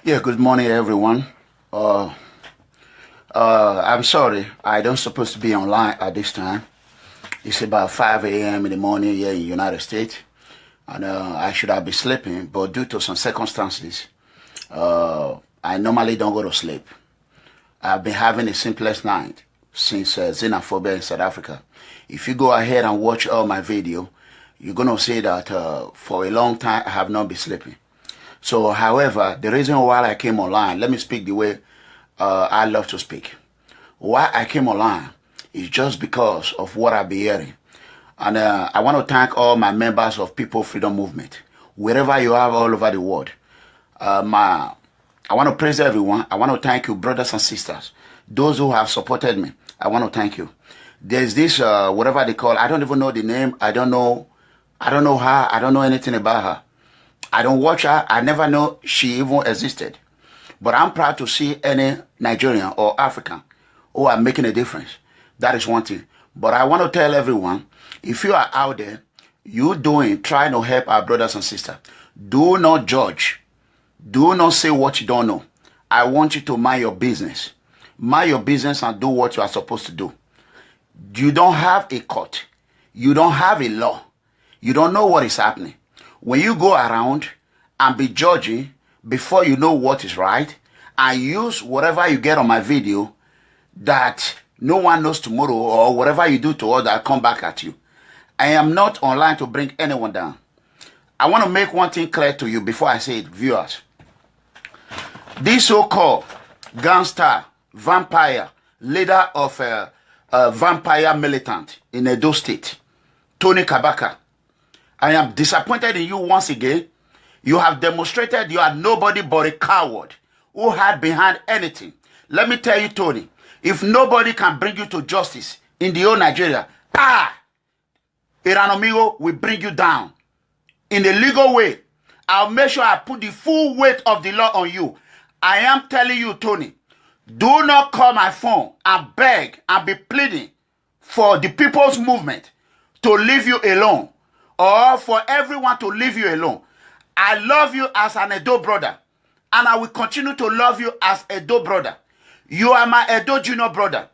Yeah, good morning, everyone. Uh, I'm sorry, I don't supposed to be online at this time. It's about 5 a.m. in the morning here in the United States, and I should have been sleeping, but due to some circumstances, I normally don't go to sleep. I've been having the simplest night since xenophobia in South Africa. If you go ahead and watch all my video, you're going to see that for a long time I have not been sleeping. So, however, the reason why I came online, let me speak the way I love to speak. Why I came online is just because of what I've been hearing. And I want to thank all my members of People Freedom Movement, wherever you are all over the world. I want to praise everyone. I want to thank you, brothers and sisters. Those who have supported me, I want to thank you. There's this, whatever they call, I don't even know the name. I don't know her. I don't know anything about her. I don't watch her. I never know she even existed. But I'm proud to see any Nigerian or African who are making a difference. That is one thing. But I want to tell everyone, if you are out there, trying to help our brothers and sisters, do not judge. Do not say what you don't know. I want you to mind your business. Mind your business and do what you are supposed to do. You don't have a court. You don't have a law. You don't know what is happening. When you go around and be judging before you know what is right, and use whatever you get on my video that no one knows tomorrow, or whatever you do to others come back at you. I am not online to bring anyone down. I want to make one thing clear to you before I say it, viewers. This so-called gangster, vampire, leader of a vampire militant in Edo State, Tony Kabaka, I am disappointed in you once again. You have demonstrated you are nobody but a coward who hide behind anything. Let me tell you, Tony, if nobody can bring you to justice in the whole Nigeria, Eranomigho will bring you down. In a legal way, I'll make sure I put the full weight of the law on you. I am telling you, Tony, do not call my phone and beg and be pleading for the people's movement to leave you alone, or for everyone to leave you alone. I love you as an Edo brother, and I will continue to love you as Edo brother. You are my Edo junior brother.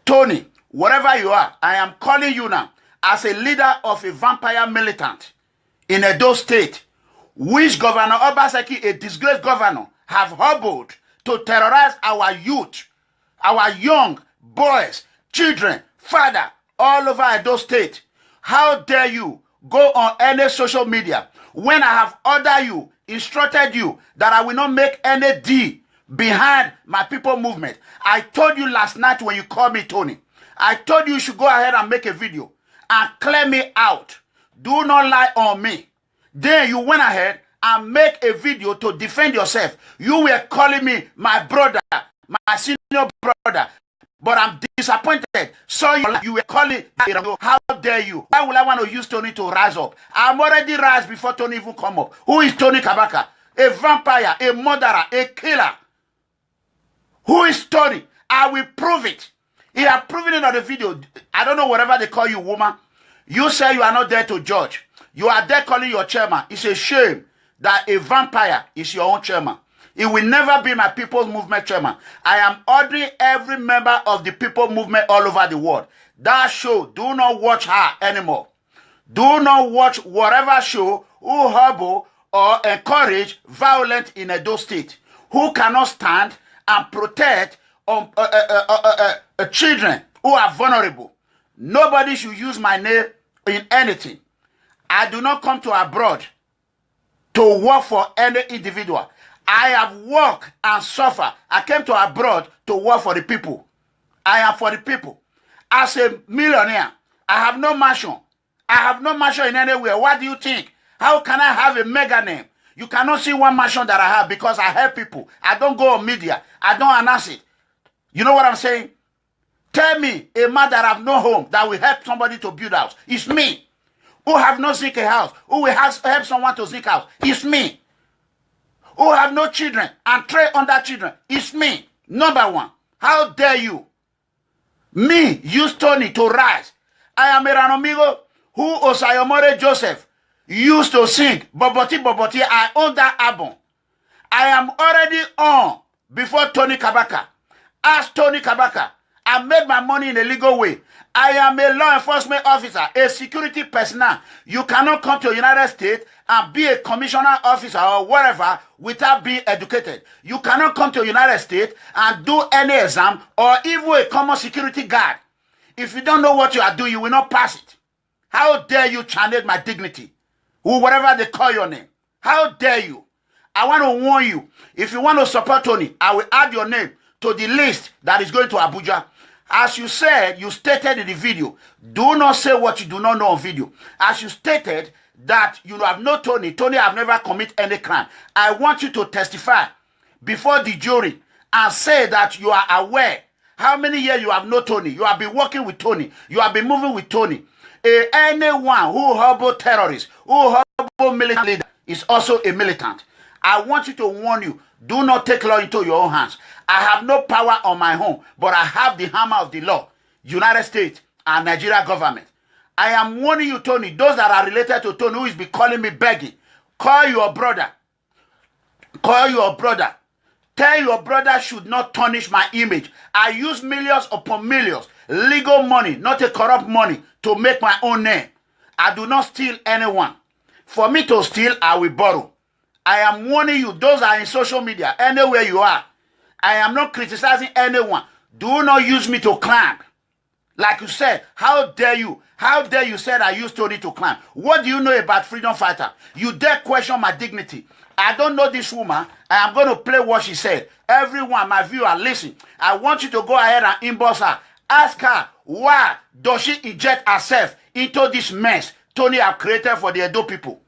Tony, wherever you are, I am calling you now as a leader of a vampire militant in Edo State, which Governor Obaseki, a disgraced governor, have hobbled to terrorize our youth, our young boys, children, father, all over Edo State. How dare you go on any social media when I have ordered you, instructed you that I will not make any deal behind my people movement? I told you last night when you called me, Tony, I told you should go ahead and make a video and clear me out. Do not lie on me. Then you went ahead and make a video to defend yourself. You were calling me my brother, my senior brother. But I'm disappointed. So you were calling, how dare you? Why would I want to use Tony to rise up? I'm already rise before Tony even come up. Who is Tony Kabaka? A vampire, a murderer, a killer. Who is Tony? I will prove it. He has proven it on the video. I don't know whatever they call you, woman. You say you are not there to judge. You are there calling your chairman. It's a shame that a vampire is your own chairman. It will never be my people's movement chairman. I am ordering every member of the people movement all over the world. That show, do not watch her anymore. Do not watch whatever show who harbor or encourage violence in Edo State, who cannot stand and protect children who are vulnerable. Nobody should use my name in anything. I do not come to abroad to work for any individual. I have worked and suffered. I came to abroad to work for the people. I am for the people. As a millionaire, I have no mansion. I have no mansion in anywhere. What do you think? How can I have a mega name? You cannot see one mansion that I have because I help people. I don't go on media. I don't announce it. You know what I'm saying? Tell me a man that have no home that will help somebody to build house. It's me. Who have no zinc a house. Who will help someone to zinc house. It's me. Who have no children and train under children. It's me. Number one. How dare you? Me use Tony to rise. I am Eranomigho who Osayomore Joseph used to sing Boboti Boboti. I own that album. I am already on before Tony Kabaka. Ask Tony Kabaka. I made my money in a legal way. I am a law enforcement officer, a security personnel. You cannot come to the United States and be a commissioner officer or whatever without being educated. You cannot come to the United States and do any exam or even a common security guard. If you don't know what you are doing, you will not pass it. How dare you challenge my dignity? Or whatever they call your name. How dare you? I want to warn you. If you want to support Tony, I will add your name to the list that is going to Abuja. As you said, you stated in the video, do not say what you do not know on video. As you stated that you have no Tony have never committed any crime. I want you to testify before the jury and say that you are aware how many years you have no Tony. You have been working with Tony. You have been moving with Tony. Anyone who harbor terrorists, who harbor militant leader is also a militant. I want you to warn you, do not take law into your own hands. I have no power on my own, but I have the hammer of the law, United States and Nigeria government. I am warning you, Tony, those that are related to Tony who is be calling me begging, call your brother. Call your brother. Tell your brother should not tarnish my image. I use millions upon millions, legal money, not a corrupt money, to make my own name. I do not steal anyone. For me to steal, I will borrow. I am warning you, those are in social media, anywhere you are. I am not criticizing anyone. Do not use me to climb. Like you said, how dare you? How dare you said I used Tony to climb? What do you know about freedom fighter? You dare question my dignity. I don't know this woman. I am going to play what she said. Everyone, my viewer, listen. I want you to go ahead and inbox her. Ask her, why does she inject herself into this mess Tony have created for the Edo people?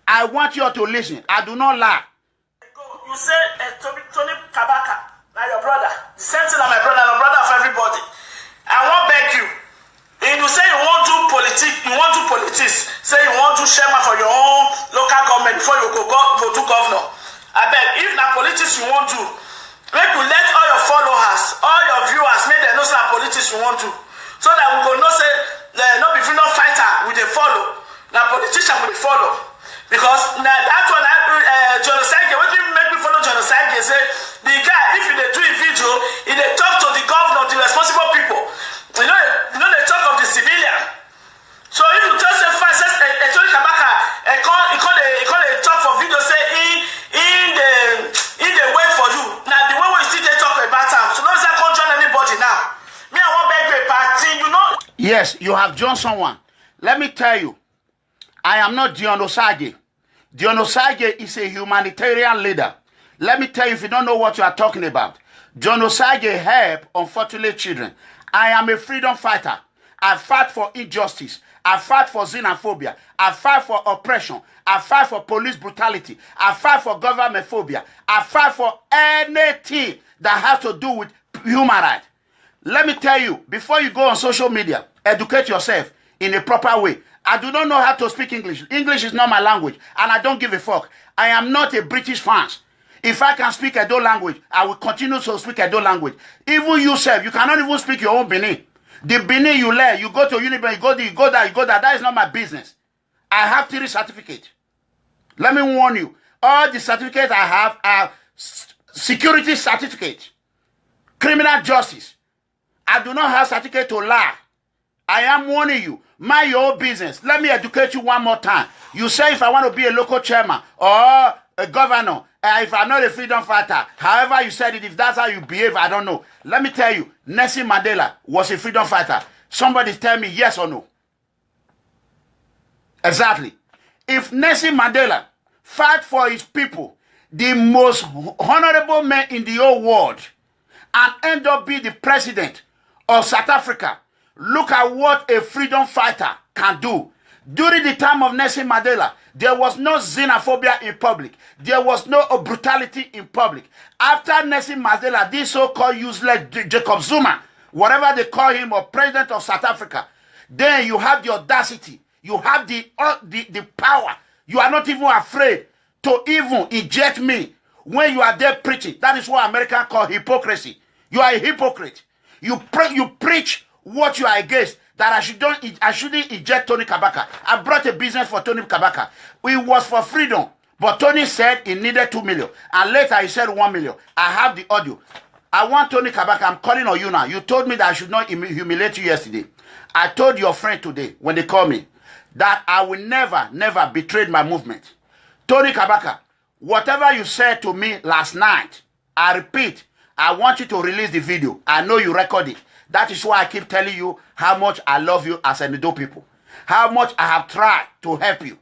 I want you all to listen. I do not lie. You say Tony Kabaka, now your brother. The same thing as my brother, the brother of everybody. I won't beg you. If you say you want to politics, say you want to chairman for your own local government before you go to governor. I beg, if na politics you want to, make you let all your followers, all your viewers, make them know say politics you want to. So that we go know say no be freedom fighter we dey follow, na politician we dey follow. Because that one, John Osage, what you make me follow John Osage, say the guy, if you do a video, he dey talk to the governor, the responsible people. You know they talk of the civilian. So if you just say fine, says Tony Kabaka, he can't talk for video, say he dey wait for you. Now the way we still they talk about him, so don't say can't join anybody now. Me, I won't beg you a party, you know. Yes, you have joined someone. Let me tell you, I am not John Osage. John Osage is a humanitarian leader. Let me tell you if you don't know what you are talking about. John Osage help unfortunate children. I am a freedom fighter. I fight for injustice. I fight for xenophobia. I fight for oppression. I fight for police brutality. I fight for government phobia. I fight for anything that has to do with human rights. Let me tell you, before you go on social media, educate yourself in a proper way. I do not know how to speak English. English is not my language, and I don't give a fuck. I am not a British fan. If I can speak Edo language, I will continue to speak Edo language. Even yourself, you cannot even speak your own Benin. The Benin you learn, you go to university, you go there. That is not my business. I have 3 certificates. Let me warn you. All the certificates I have are security certificates, criminal justice. I do not have certificate to lie. I am warning you. Mind your own business. Let me educate you one more time. You say if I want to be a local chairman or a governor, if I'm not a freedom fighter, however you said it, if that's how you behave, I don't know. Let me tell you, Nelson Mandela was a freedom fighter. Somebody tell me yes or no. Exactly. If Nelson Mandela fight for his people, the most honorable man in the whole world, and end up being the president of South Africa, look at what a freedom fighter can do. During the time of Nelson Mandela, there was no xenophobia in public. There was no brutality in public. After Nelson Mandela, this so-called useless Jacob Zuma, whatever they call him, or president of South Africa, then you have the audacity, you have the power. You are not even afraid to even eject me when you are there preaching. That is what Americans call hypocrisy. You are a hypocrite. You preach what you are against, that I shouldn't eject Tony Kabaka. I brought a business for Tony Kabaka. It was for freedom. But Tony said he needed 2 million. And later he said 1 million. I have the audio. I want Tony Kabaka. I'm calling on you now. You told me that I should not humiliate you yesterday. I told your friend today when they called me that I will never betray my movement. Tony Kabaka, whatever you said to me last night, I repeat, I want you to release the video. I know you record it. That is why I keep telling you how much I love you as an Edo people. How much I have tried to help you.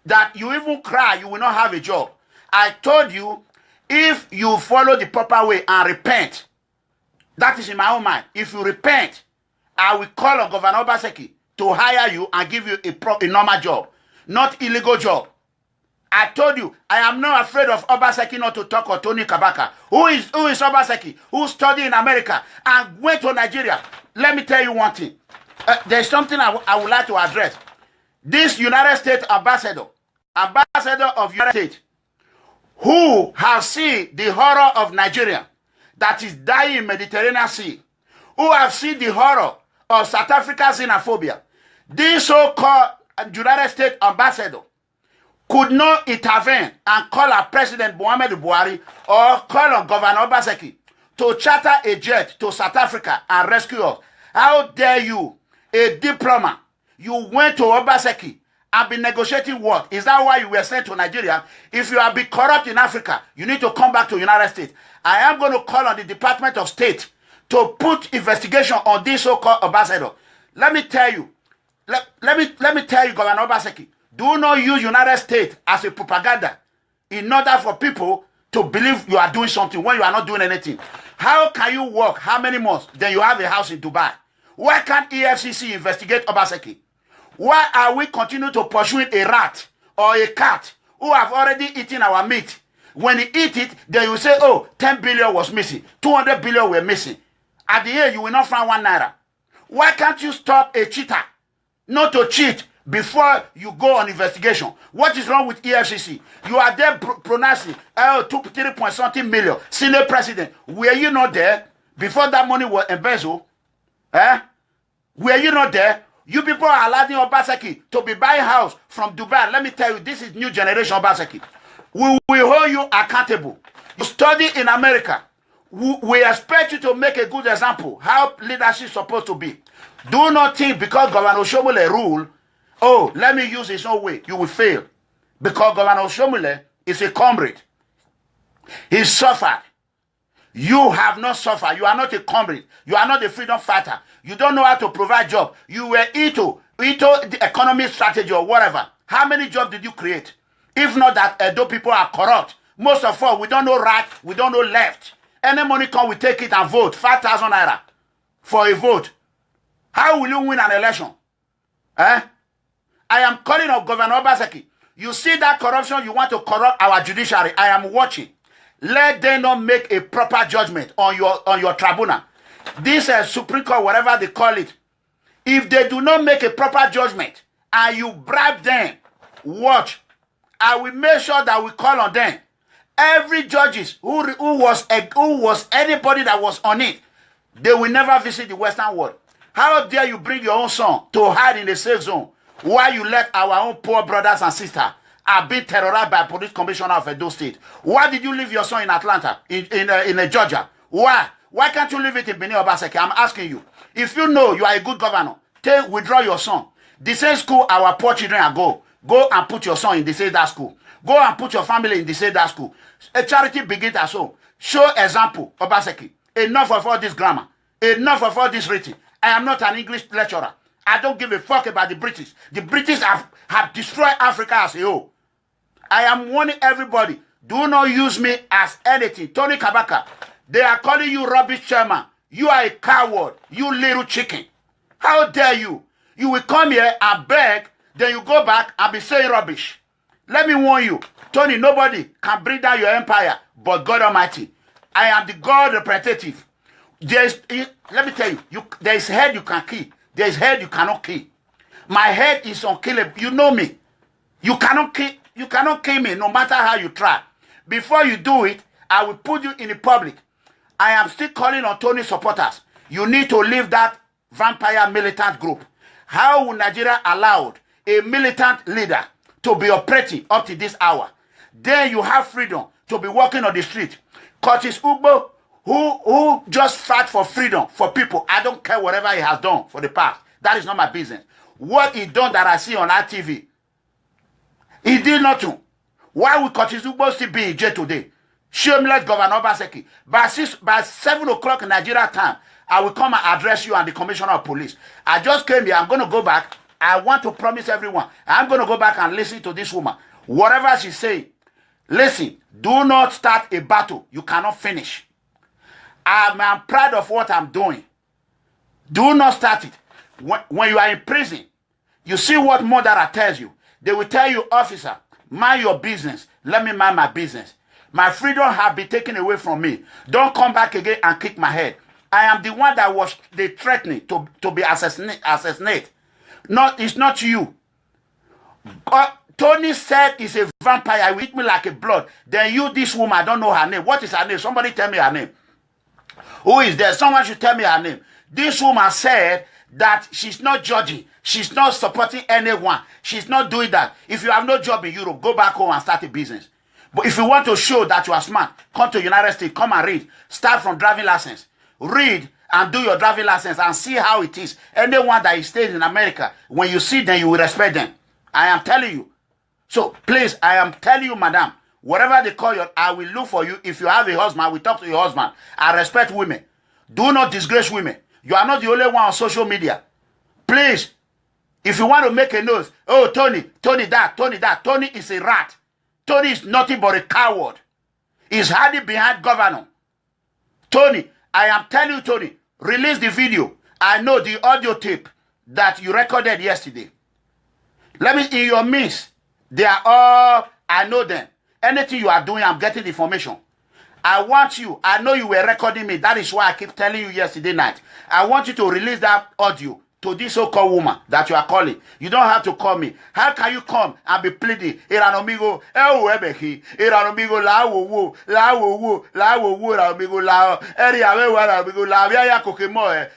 That you even cry, you will not have a job. I told you, if you follow the proper way and repent, that is in my own mind. If you repent, I will call on Governor Obaseki to hire you and give you a normal job, not illegal job. I told you, I am not afraid of Obaseki not to talk or Tony Kabaka. Who is Obaseki? Who studied in America and went to Nigeria? Let me tell you one thing. There's something I would like to address. This United States ambassador of United States, who has seen the horror of Nigeria that is dying in Mediterranean Sea, who have seen the horror of South Africa's xenophobia, this so-called United States ambassador could not intervene and call our President Muhammad Buhari or call on Governor Obaseki to charter a jet to South Africa and rescue us. How dare you, a diplomat, you went to Obaseki and been negotiating what? Is that why you were sent to Nigeria? If you have been corrupt in Africa, you need to come back to the United States. I am going to call on the Department of State to put investigation on this so-called ambassador. Let me tell you, let me tell you, Governor Obaseki, do not use United States as a propaganda in order for people to believe you are doing something when you are not doing anything. How can you work how many months? Then you have a house in Dubai. Why can't EFCC investigate Obaseki? Why are we continuing to pursue a rat or a cat who have already eaten our meat? When he eat it, then you say, oh, 10 billion was missing, 200 billion were missing. At the end, you will not find 1 naira. Why can't you stop a cheater not to cheat before you go on investigation? What is wrong with EFCC? You are there pronouncing 3.something million. Senior president, were you not there before that money was embezzled? Were you not there? You people are allowing Obaseki to be buying house from Dubai. Let me tell you, this is new generation Obaseki. We will hold you accountable. You study in America. We expect you to make a good example how leadership is supposed to be. Do not think because Governor Oshomole rule, oh, let me use his own way, you will fail. Because Governor Oshomole is a comrade. He suffered. You have not suffered. You are not a comrade. You are not a freedom fighter. You don't know how to provide job. You were Ito, the economic strategy or whatever. How many jobs did you create? If not that Edo people are corrupt. Most of all, we don't know right, we don't know left. Any money come, we take it and vote. 5,000 naira for a vote. How will you win an election? I am calling on Governor Obaseki. You see that corruption, you want to corrupt our judiciary. I am watching. Let them not make a proper judgment on your tribunal. This Supreme Court, whatever they call it. If they do not make a proper judgment and you bribe them, watch. I will make sure that we call on them. Every judges who was anybody that was on it, they will never visit the Western world. How dare you bring your own son to hide in a safe zone while you let our own poor brothers and sisters are being terrorized by police commissioner of Edo State? Why did you leave your son in Atlanta, in Georgia? Why? Why can't you leave it in Benin Obaseki? I'm asking you. If you know you are a good governor, withdraw your son. The same school our poor children are go and put your son in the same that school. Go and put your family in the same that school. A charity begins at home. Show example, Obaseki. Enough of all this grammar. Enough of all this writing. I am not an English lecturer. I don't give a fuck about the British. The British have destroyed Africa as a whole. I am warning everybody. Do not use me as anything. Tony Kabaka, they are calling you rubbish chairman. You are a coward. You little chicken. How dare you? You will come here and beg, then you go back and be saying rubbish. Let me warn you. Tony, nobody can bring down your empire but God Almighty. I am the God representative. Let me tell you, there is head you can kill. There is head you cannot kill. My head is unkillable. You know me. You cannot kill me no matter how you try. Before you do it, I will put you in the public. I am still calling on Tony supporters. You need to leave that vampire militant group. How will Nigeria allow a militant leader to be operating up to this hour? then you have freedom to be walking on the street. Curtis Ugbo, who just fight for freedom for people. I don't care whatever he has done for the past. That is not my business. What he done that I see on that TV, he did nothing. Why would Curtis Ugbo still be in jail today? Shameless Governor Obaseki. By 7 o'clock in Nigeria time, I will come and address you and the Commissioner of Police. I just came here. I'm going to go back. I want to promise everyone. I'm going to go back and listen to this woman. Whatever she's saying, listen, do not start a battle you cannot finish. I'm proud of what I'm doing. Do not start it. When you are in prison, you see what murderer tells you. They will tell you, officer, mind your business. Let me mind my business. My freedom have been taken away from me. Don't come back again and kick my head. I am the one that was they threatening to be assassinated. It's not you. Tony said he's a vampire. He will eat me like a blood. Then you, this woman, I don't know her name. What is her name? Somebody tell me her name. Who is there? Someone should tell me her name. This woman said that she's not judging. She's not supporting anyone. She's not doing that. If you have no job in Europe, go back home and start a business. But if you want to show that you are smart, come to the United States, come and read. Start from driving license. Read and do your driving license and see how it is. Anyone that is staying in America, when you see them, you will respect them. I am telling you. So please, I am telling you, madam, whatever they call you, I will look for you. If you have a husband, I will talk to your husband. I respect women. Do not disgrace women. You are not the only one on social media. Please, if you want to make a noise, oh, Tony that. Tony is a rat. Tony is nothing but a coward. He's hiding behind governor. Tony, I am telling you, Tony, release the video. I know the audio tape that you recorded yesterday. Let me, in your midst, they are all, I know them. Anything you are doing, I'm getting the information. I want you, I know you were recording me. That is why I keep telling you yesterday night. I want you to release that audio to this so-called woman that you are calling. You don't have to call me. How can you come and be pleading? Eranomigho, Eranomigho,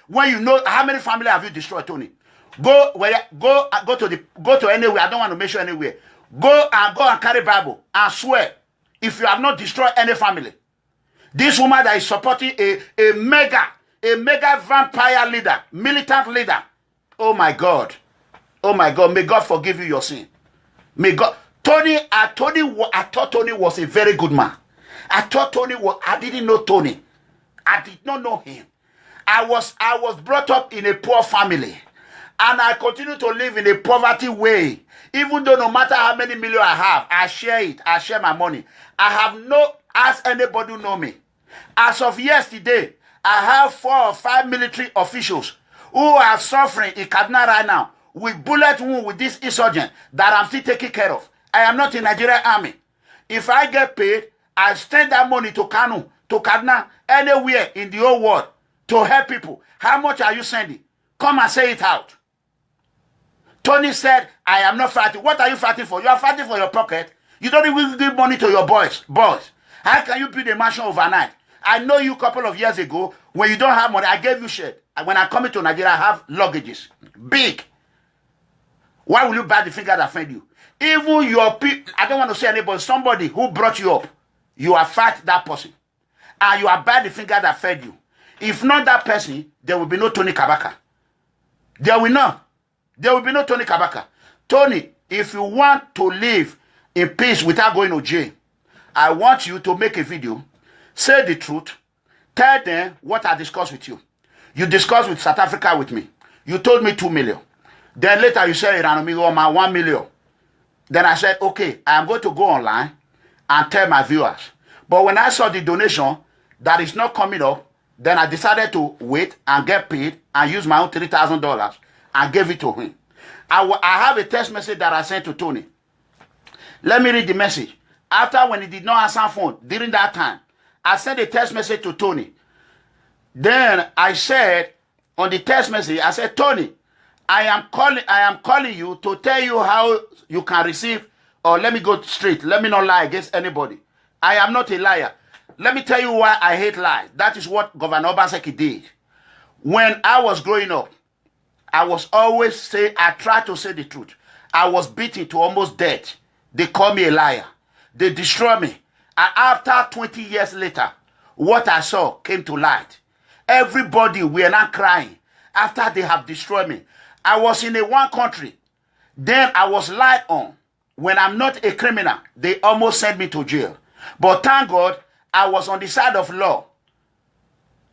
when you know how many family have you destroyed, Tony? Go to anywhere. I don't want to mention anywhere. Go and carry Bible and swear if you have not destroyed any family. This woman that is supporting a mega vampire leader, militant leader. Oh my God. Oh my God. May God forgive you your sin. May God. I thought Tony was a very good man. I didn't know Tony. I did not know him. I was brought up in a poor family. And I continue to live in a poverty way. Even though no matter how many million I have, I share it. I share my money. I have no ask anybody who know me. As of yesterday, I have 4 or 5 military officials who are suffering in Kaduna right now with bullet wound with this insurgent that I'm still taking care of. I am not in Nigerian army. If I get paid, I send that money to Kanu, to Kaduna, anywhere in the whole world to help people. How much are you sending? Come and say it out. Tony said, I am not fighting. What are you fighting for? You are fighting for your pocket. You don't even give money to your boys. How can you build a mansion overnight? I know you a couple of years ago, when you don't have money, I gave you shit. When I come into Nigeria, I have luggages. Big. Why will you bite the finger that fed you? Even your people, I don't want to say anybody, somebody who brought you up, you are fight that person. And you are bite the finger that fed you. If not that person, there will be no Tony Kabaka. There will not. There will be no Tony Kabaka. Tony, if you want to live in peace without going to jail, I want you to make a video, say the truth, tell them what I discussed with you. You discussed with South Africa with me. You told me 2 million. Then later you said, Eranomigho, my 1 million. Then I said, okay, I am going to go online and tell my viewers. But when I saw the donation that is not coming up, then I decided to wait and get paid and use my own $3,000 and gave it to him. I have a text message that I sent to Tony. Let me read the message. After when he did not answer phone, during that time, I sent a text message to Tony. Then I said, on the text message, I said, Tony, I am calling you to tell you how you can receive, or let me go straight. Let me not lie against anybody. I am not a liar. Let me tell you why I hate lies. That is what Governor Obaseki did. When I was growing up, I was always I tried to say the truth. I was beaten to almost death. They call me a liar. They destroyed me. And after 20 years later, what I saw came to light. Everybody were not crying after they have destroyed me. I was in one country. Then I was lied on. When I'm not a criminal, they almost sent me to jail. But thank God, I was on the side of law.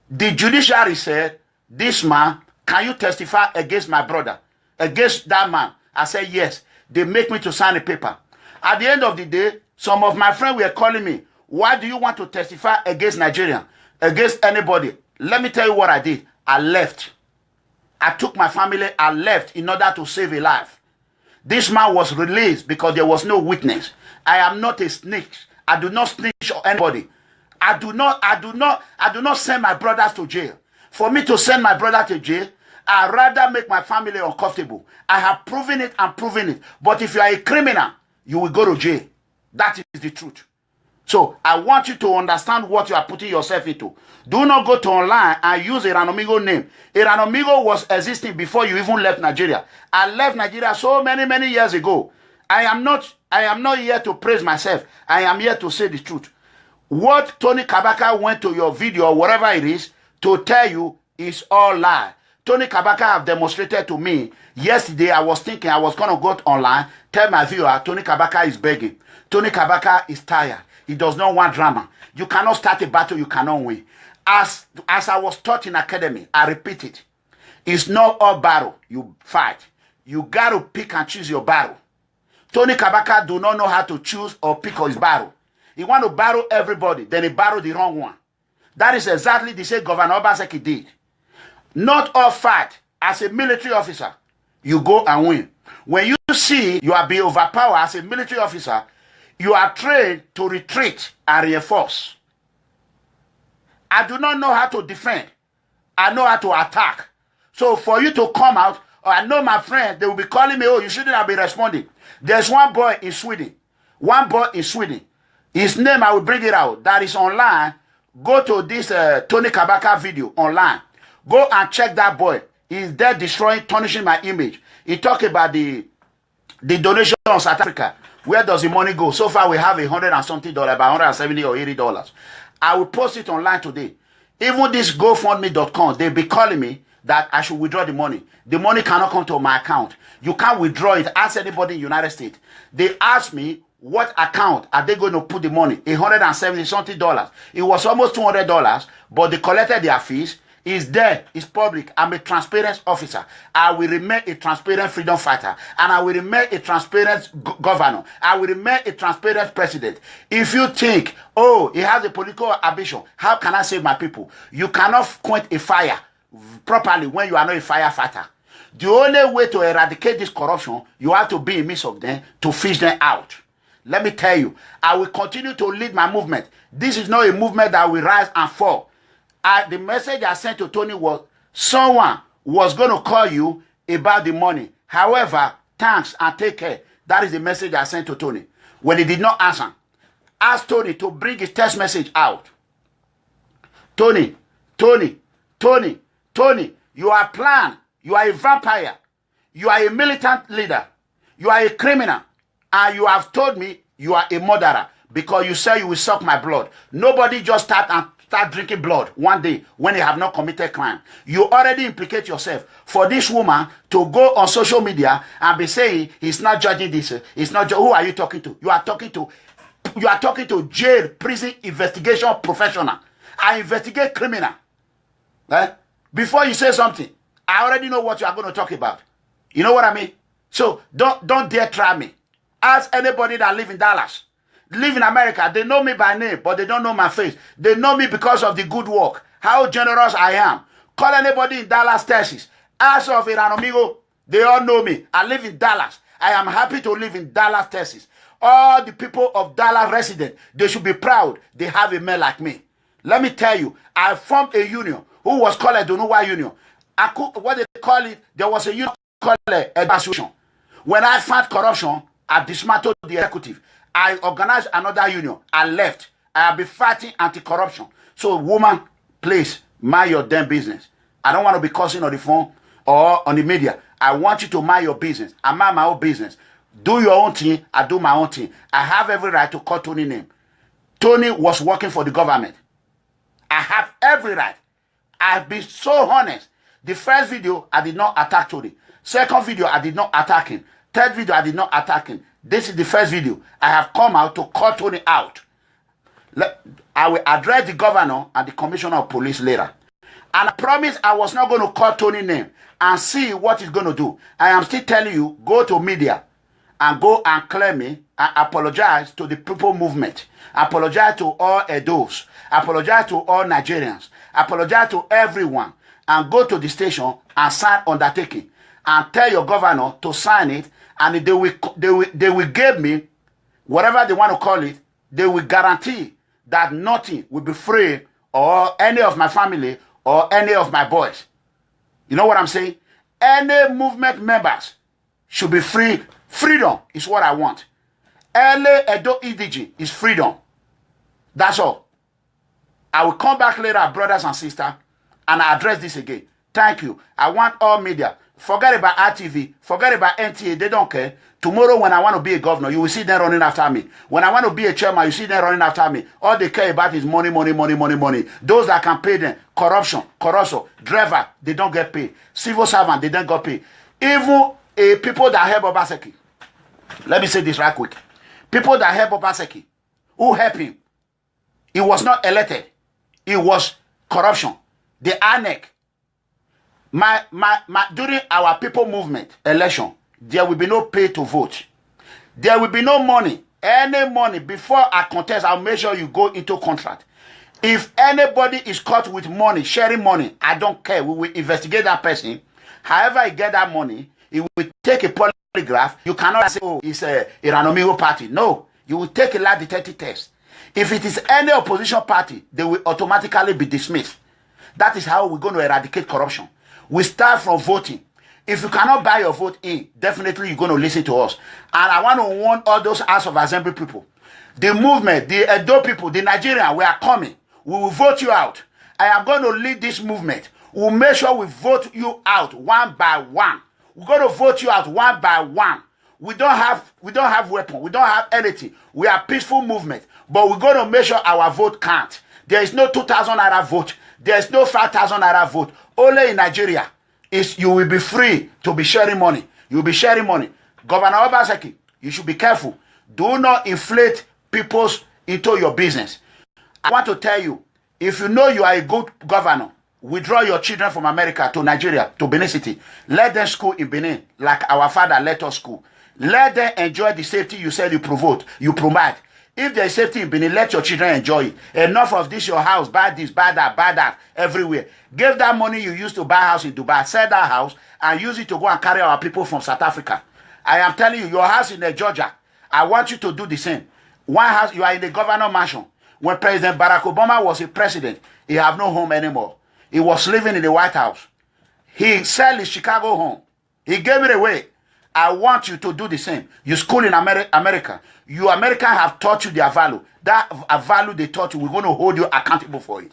The judiciary said, this man, can you testify against my brother? Against that man? I said, yes. They make me to sign a paper. At the end of the day, some of my friends were calling me, why do you want to testify against Nigeria? Against anybody? Let me tell you what I did. I left. I took my family, I left in order to save a life. This man was released because there was no witness. I am not a snitch. I do not snitch on anybody. I do not send my brothers to jail. For me to send my brother to jail, I'd rather make my family uncomfortable. I have proven it and proven it. But if you are a criminal, you will go to jail. That is the truth. So I want you to understand what you are putting yourself into. Do not go to online and use Eranomigho name. Eranomigho was existing before you even left Nigeria. I left Nigeria so many years ago. I am not here to praise myself. I am here to say the truth. What Tony Kabaka went to your video or whatever it is to tell you is all lie. Tony Kabaka have demonstrated to me. Yesterday I was thinking I was going to go online, tell my viewer Tony Kabaka is begging. Tony Kabaka is tired. He does not want drama. You cannot start a battle you cannot win. As I was taught in academy, I repeat it. It's not all battle you fight. You got to pick and choose your battle. Tony Kabaka do not know how to choose or pick his battle. He want to battle everybody, then he battle the wrong one. That is exactly the same Governor Obaseki did. Not all fight. As a military officer, you go and win. When you see you are being overpowered as a military officer, you are trained to retreat and reinforce. I do not know how to defend. I know how to attack. So for you to come out, I know my friend, they will be calling me, oh, you shouldn't have been responding. There's one boy in Sweden. One boy in Sweden. His name, I will bring it out. That is online. Go to this Tony Kabaka video online. Go and check that boy. He's there destroying, tarnishing my image. He talked about the donation on South Africa. Where does the money go? So far, we have $100 and something, about $170 or $80. I will post it online today. Even this GoFundMe.com, they'll be calling me that I should withdraw the money. The money cannot come to my account. You can't withdraw it. Ask anybody in the United States. They asked me, what account are they going to put the money? $170 something. It was almost $200, but they collected their fees. It's there. It's public. I'm a transparent officer. I will remain a transparent freedom fighter. And I will remain a transparent governor. I will remain a transparent president. If you think, oh, he has a political ambition, how can I save my people? You cannot quench a fire properly when you are not a firefighter. The only way to eradicate this corruption, you have to be in the midst of them to fish them out. Let me tell you, I will continue to lead my movement. This is not a movement that will rise and fall. The message I sent to Tony was, someone was going to call you about the money. However, thanks and take care. That is the message I sent to Tony. When he did not answer, ask Tony to bring his text message out. Tony, you are planned. You are a vampire. You are a militant leader. You are a criminal. And you have told me you are a murderer because you say you will suck my blood. Nobody just start drinking blood one day when they have not committed crime. You already implicate yourself. For this woman to go on social media and be saying he's not judging this, he's not. Who are you talking to? You are talking to jail, prison investigation professional. I investigate criminal. Before you say something, I already know what you are going to talk about. You know what I mean? So don't dare try me. Ask anybody that live in Dallas. Live in America, they know me by name, but they don't know my face. They know me because of the good work, how generous I am. Call anybody in Dallas, Texas. Ask of Eranomigho, they all know me. I live in Dallas. I am happy to live in Dallas, Texas. All the people of Dallas resident, they should be proud they have a man like me. Let me tell you, I formed a union who was called a Donuwa Union. What they call it, there was a union called Edegbe. When I found corruption, I dismantled the executive. I organized another union. I left. I have been fighting anti-corruption. So, woman, please, mind your damn business. I don't want to be cursing on the phone or on the media. I want you to mind your business. I mind my own business. Do your own thing, I do my own thing. I have every right to call Tony name. Tony was working for the government. I have every right. I've been so honest. The first video, I did not attack Tony. Second video, I did not attack him. Third video, I did not attack him. This is the first video. I have come out to call Tony out. I will address the governor and the commissioner of police later. And I promise I was not going to call Tony's name and see what he's going to do. I am still telling you, go to media and go and claim me and apologize to the people movement. Apologize to all Edos. Apologize to all Nigerians. Apologize to everyone. And go to the station and sign undertaking. And tell your governor to sign it. And they will give me, whatever they want to call it, they will guarantee that nothing will be free or any of my family or any of my boys. You know what I'm saying? Any movement members should be free. Freedom is what I want. Ele Edo EDG is freedom. That's all. I will come back later, brothers and sisters, and I address this again. Thank you. I want all media. Forget about RTV. Forget about NTA. They don't care. Tomorrow when I want to be a governor, you will see them running after me. When I want to be a chairman, you see them running after me. All they care about is money, money, money, money, money. Those that can pay them, corruption, driver, they don't get paid. Civil servant, they don't get paid. Even people that help Obaseki. Let me say this right quick. People that help Obaseki, who help him, he was not elected. It was corruption. The ANEC. During our people movement election, there will be no pay to vote. There will be no money. Any money. Before I contest, I'll make sure you go into contract. If anybody is caught with money, sharing money, I don't care. We will investigate that person. However he get that money, he will take a polygraph. You cannot say, oh, it's a Eranomigho party. No. You will take a lie detector test. If it is any opposition party, they will automatically be dismissed. That is how we're going to eradicate corruption. We start from voting. If you cannot buy your vote in, definitely you're going to listen to us. And I want to warn all those House of Assembly people. The movement, the Edo people, the Nigerians, we are coming. We will vote you out. I am going to lead this movement. We'll make sure we vote you out one by one. We're going to vote you out one by one. We don't have weapons. We don't have anything. We are peaceful movement. But we're going to make sure our vote counts. There is no 2,000 naira vote. There is no 5,000 naira vote. Only in Nigeria is you will be free to be sharing money. You will be sharing money. Governor Obaseki, you should be careful. Do not inflate people's into your business. I want to tell you, if you know you are a good governor, withdraw your children from America to Nigeria, to Benin City. Let them school in Benin, like our father let us school. Let them enjoy the safety you said you provide. If there is safety in Benin, let your children enjoy it. Enough of this, your house, buy this, buy that, everywhere. Give that money you used to buy a house in Dubai, sell that house, and use it to go and carry our people from South Africa. I am telling you, your house in Georgia, I want you to do the same. One house, you are in the governor mansion. When President Barack Obama was a president, he have no home anymore. He was living in the White House. He sold his Chicago home. He gave it away. I want you to do the same. You school in America. You Americans have taught you their value. That value they taught you, we're going to hold you accountable for it.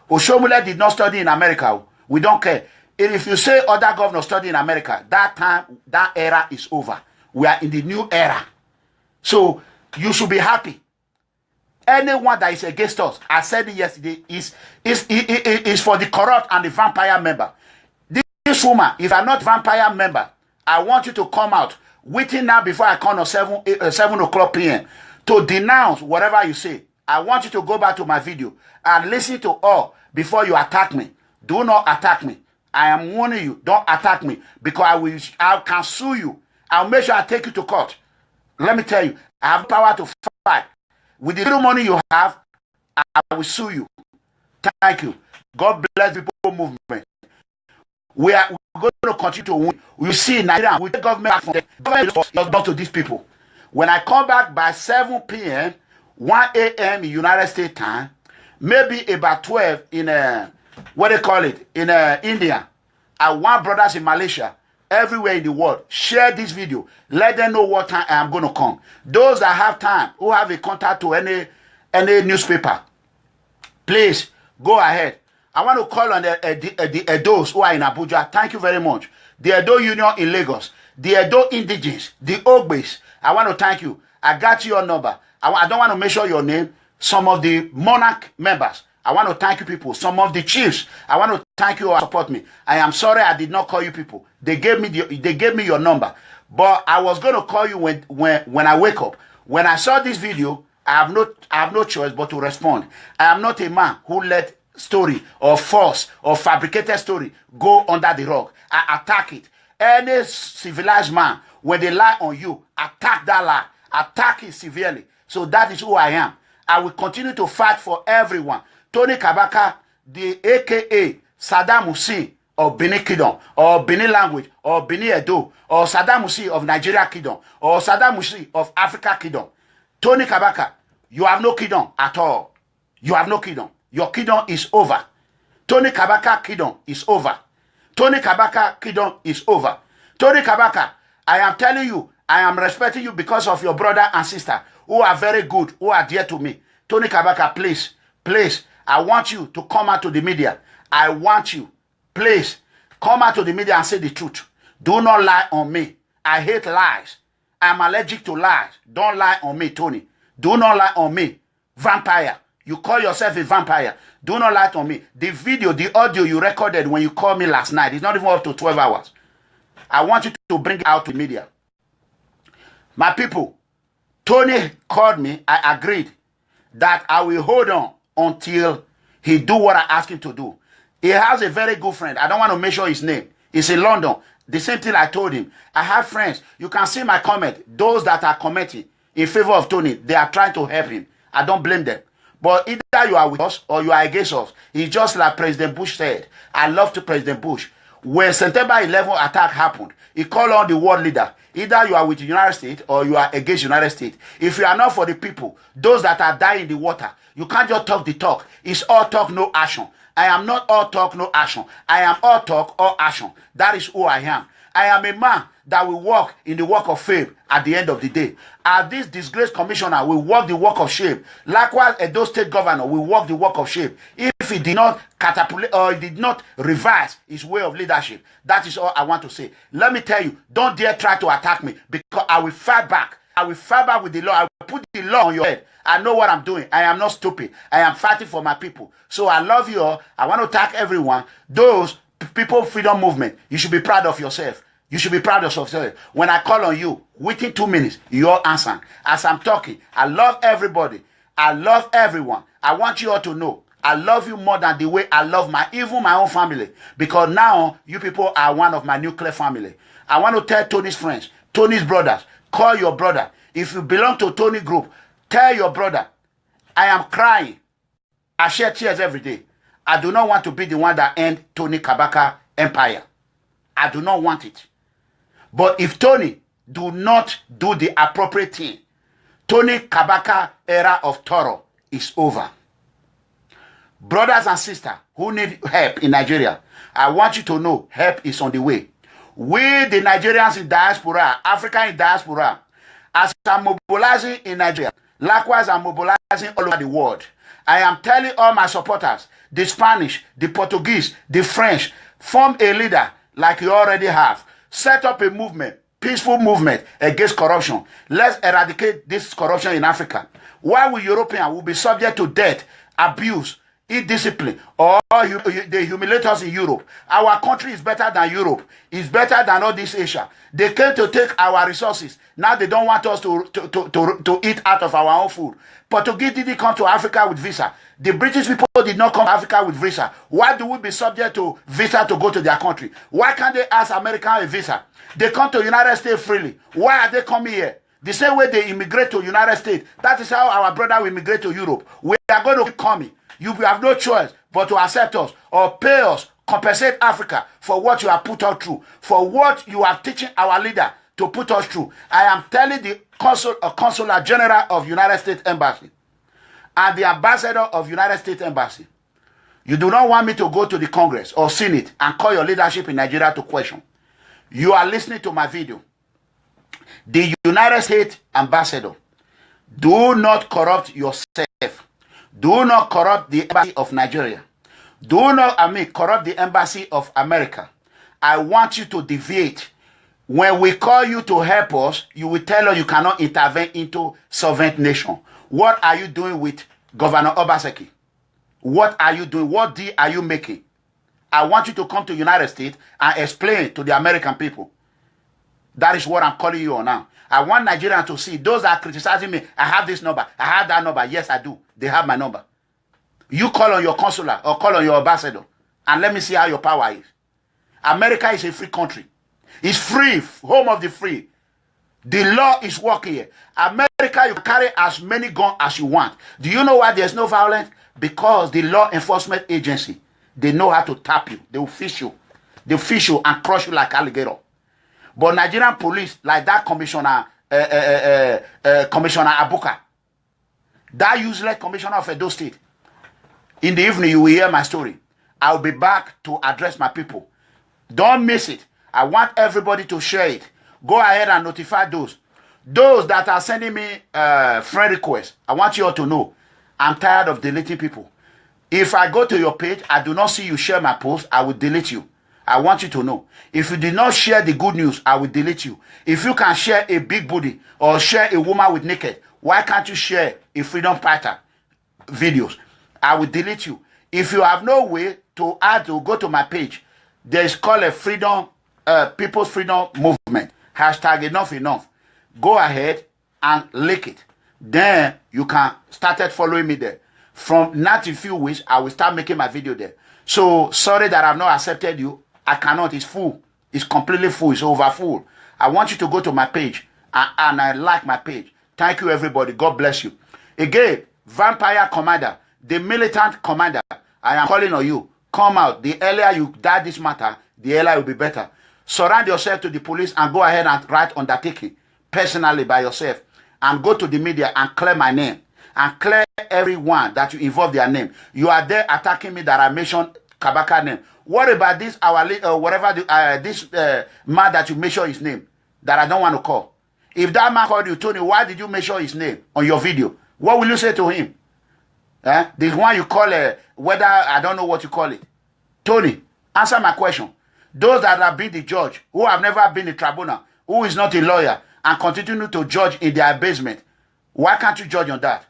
Oshomule did not study in America. We don't care. If you say other governors study in America, that time, that era is over. We are in the new era. So you should be happy. Anyone that is against us, I said it yesterday, is for the corrupt and the vampire member. This woman, if I'm not vampire member, I want you to come out waiting now before I come on 7 o'clock p.m. to denounce whatever you say. I want you to go back to my video and listen to all before you attack me. Do not attack me. I am warning you, don't attack me because I can sue you. I'll make sure I take you to court. Let me tell you, I have power to fight. With the little money you have, I will sue you. Thank you. God bless the people movement. We are going to continue to win. We see Nigeria with the government from the government to these people. When I come back by 7 p.m., 1 a.m. in United States time, maybe about 12 in India, and one brothers in Malaysia, everywhere in the world, share this video. Let them know what time I am going to come. Those that have time, who have a contact to any newspaper, please go ahead. I want to call on the Edos who are in Abuja. Thank you very much. The Edo Union in Lagos. the Edo indigenes, the Ogbes. I want to thank you. I got your number. I don't want to mention your name. Some of the monarch members, I want to thank you people. Some of the chiefs, I want to thank you who support me. I am sorry I did not call you people. They gave me your number. But I was going to call you when I wake up. When I saw this video, I have no choice but to respond. I am not a man who let story or false or fabricated story go under the rug. I attack it. Any civilized man, when they lie on you, attack that lie. Attack it severely. So that is who I am. I will continue to fight for everyone. Tony Kabaka, the AKA Saddam Hussein of Benin Kingdom, or Benin language, or Benin Edo, or Saddam Hussein of Nigeria Kingdom, or Saddam Hussein of Africa Kingdom. Tony Kabaka, you have no kingdom at all. You have no kingdom. Your kingdom is over. Tony Kabaka kingdom is over. Tony Kabaka kingdom is over. Tony Kabaka, I am telling you, I am respecting you because of your brother and sister who are very good, who are dear to me. Tony Kabaka, please, please, I want you to come out to the media. I want you, please, come out to the media and say the truth. Do not lie on me. I hate lies. I'm allergic to lies. Don't lie on me, Tony. Do not lie on me. Vampire. You call yourself a vampire. Do not lie on me. The video, the audio you recorded when you called me last night, it's not even up to 12 hours. I want you to bring it out to the media. My people, Tony called me. I agreed that I will hold on until he do what I ask him to do. He has a very good friend. I don't want to mention his name. He's in London. The same thing I told him. I have friends. You can see my comment. Those that are commenting in favor of Tony, they are trying to help him. I don't blame them. But either you are with us or you are against us. It's just like President Bush said. I love to President Bush. When September 11 attack happened, he called on the world leader. Either you are with the United States or you are against the United States. If you are not for the people, those that are dying in the water, you can't just talk the talk. It's all talk, no action. I am not all talk, no action. I am all talk, all action. That is who I am. I am a man that will walk in the work of fame at the end of the day. As this disgraced commissioner will walk the work of shame. Likewise, Edo State governor will walk the work of shame. If he did not catapult or he did not revise his way of leadership, that is all I want to say. Let me tell you, don't dare try to attack me because I will fight back. I will fight back with the law. I will put the law on your head. I know what I'm doing. I am not stupid. I am fighting for my people. So I love you all. I want to thank everyone. Those people freedom movement, you should be proud of yourself. You should be proud of yourself. When I call on you, within 2 minutes, you all answer. As I'm talking, I love everybody. I love everyone. I want you all to know I love you more than the way I love even my own family. Because now you people are one of my nuclear family. I want to tell Tony's friends, Tony's brothers, call your brother. If you belong to Tony group, tell your brother, I am crying. I shed tears every day. I do not want to be the one that end Tony Kabaka empire. I do not want it. But if Tony do not do the appropriate thing, Tony Kabaka era of terror is over. Brothers and sisters who need help in Nigeria, I want you to know help is on the way. We, the Nigerians in diaspora, Africa in diaspora, as I'm mobilizing in Nigeria, likewise I'm mobilizing all over the world. I am telling all my supporters, the Spanish, the Portuguese, the French, form a leader like you already have. Set up a movement, peaceful movement against corruption. Let's eradicate this corruption in Africa. While we Europeans will be subject to death, abuse, indiscipline, or they humiliate us in Europe. Our country is better than Europe. It's better than all this Asia. They came to take our resources. Now they don't want us to eat out of our own food. Portuguese didn't come to Africa with visa. The British people did not come to Africa with visa. Why do we be subject to visa to go to their country? Why can't they ask America a visa? They come to the United States freely. Why are they coming here? The same way they immigrate to the United States. That is how our brother will immigrate to Europe. We are going to keep coming. You have no choice but to accept us or pay us, compensate Africa for what you have put us through, for what you are teaching our leader to put us through. I am telling the Consular General of United States Embassy and the Ambassador of United States Embassy, you do not want me to go to the Congress or Senate and call your leadership in Nigeria to question. You are listening to my video. The United States Ambassador, do not corrupt yourself. Do not corrupt the Embassy of Nigeria. Do not, corrupt the Embassy of America. I want you to deviate When we call you to help us, you will tell us you cannot intervene into sovereign nation. What are you doing with Governor Obaseki? What are you doing? What deal are you making? I want you to come to the United States and explain to the American people. That is what I'm calling you on now. I want Nigerians to see those that are criticizing me. I have this number. I have that number. Yes, I do. They have my number. You call on your consular or call on your ambassador and let me see how your power is. America is a free country. It's free, home of the free. The law is working here. America, you can carry as many guns as you want. Do you know why there's no violence? Because the law enforcement agency, they know how to tap you. They will fish you. They will fish you and crush you like alligator. But Nigerian police, like that Commissioner Abuka, that useless commissioner of Edo State, in the evening you will hear my story. I'll be back to address my people. Don't miss it. I want everybody to share it. Go ahead and notify those that are sending me friend requests. I want you all to know I'm tired of deleting people. If I go to your page, I do not see you share my post, I will delete you. I want you to know. If you did not share the good news, I will delete you. If you can share a big booty or share a woman with naked, why can't you share a freedom fighter videos? I will delete you. If you have no way to add to go to my page, there is called a freedom, People's Freedom Movement. Hashtag enough. Go ahead and link it. Then you can start following me there. From now to a few weeks, I will start making my video there. So sorry that I've not accepted you. I cannot. It's full. It's completely full. It's over full. I want you to go to my page and I like my page. Thank you, everybody. God bless you. Again, Vampire Commander, the Militant Commander, I am calling on you. Come out. The earlier you die this matter, the earlier you'll be better. Surround yourself to the police and go ahead and write undertaking personally by yourself. And go to the media and clear my name. And clear everyone that you involve their name. You are there attacking me that I mentioned Kabaka name. What about this this man that you mention his name that I don't want to call? If that man called you, Tony, why did you mention his name on your video? What will you say to him? The one you call whether I don't know what you call it. Tony, answer my question. Those that have been the judge, who have never been a tribunal, who is not a lawyer, and continue to judge in their basement, why can't you judge on that?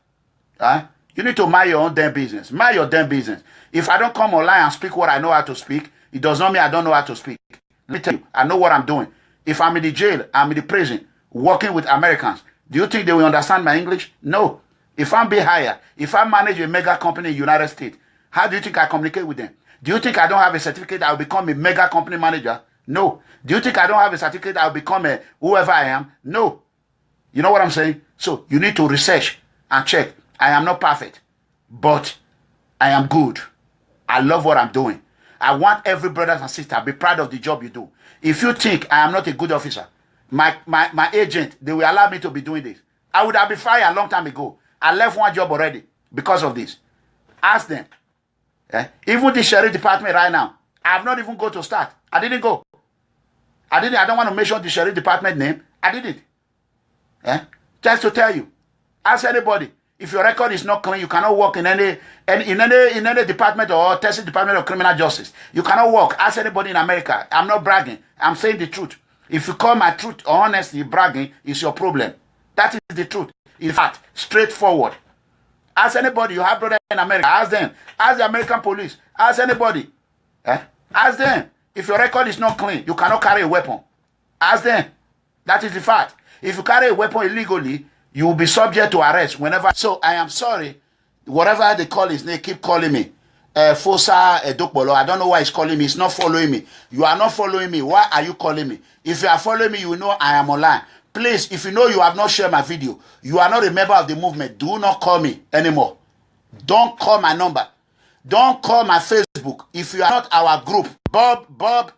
You need to mind your own damn business. Mind your damn business. If I don't come online and speak what I know how to speak, it does not mean I don't know how to speak. Let me tell you, I know what I'm doing. If I'm in the jail, I'm in the prison, working with Americans, do you think they will understand my English? No. If I'm being hired, if I manage a mega company in the United States, how do you think I communicate with them? Do you think I don't have a certificate I will become a mega company manager? No. Do you think I don't have a certificate I will become a whoever I am? No. You know what I'm saying? So you need to research and check. I am not perfect, but I am good. I love what I'm doing. I want every brother and sister to be proud of the job you do. If you think I am not a good officer, my agent, they will allow me to be doing this. I would have been fired a long time ago. I left one job already because of this. Ask them. Even the sheriff department right now, I have not even go to start. I didn't go. I don't want to mention the sheriff department name. I didn't. Just to tell you. Ask anybody. If your record is not clean, you cannot work in any department or testing department of criminal justice. You cannot work. Ask anybody in America. I'm not bragging. I'm saying the truth. If you call my truth or honesty bragging, it's your problem. That is the truth. In fact, straightforward. Ask anybody. You have brother in America. Ask them. Ask the American police. Ask anybody. Ask them. If your record is not clean, you cannot carry a weapon. Ask them. That is the fact. If you carry a weapon illegally, you will be subject to arrest whenever. So I am sorry. Whatever they call his name, keep calling me. Fosa Edokbolo. I don't know why he's calling me. He's not following me. You are not following me. Why are you calling me? If you are following me, you know I am online. Please, if you know you have not shared my video, you are not a member of the movement, do not call me anymore. Don't call my number. Don't call my Facebook. If you are not our group, Bob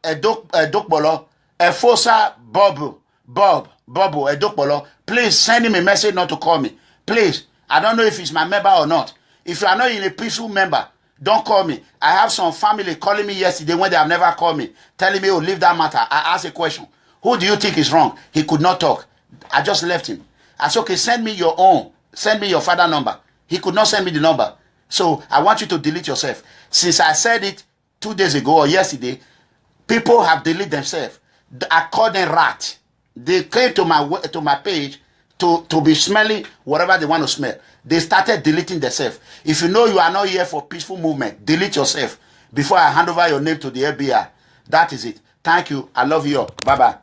Edokbolo, Fosa Bob Edokbolo, please send him a message not to call me. Please, I don't know if he's my member or not. If you are not in a peaceful member, don't call me. I have some family calling me yesterday when they have never called me, telling me, oh, leave that matter. I asked a question. Who do you think is wrong? He could not talk. I just left him. I said, okay, send me your own. Send me your father number. He could not send me the number. So I want you to delete yourself. Since I said it 2 days ago or yesterday, people have deleted themselves. I call them rat. They came to my page to be smelling whatever they want to smell. They started deleting themselves. If you know you are not here for peaceful movement, delete yourself before I hand over your name to the FBI. That is it. Thank you. I love you all. Bye-bye.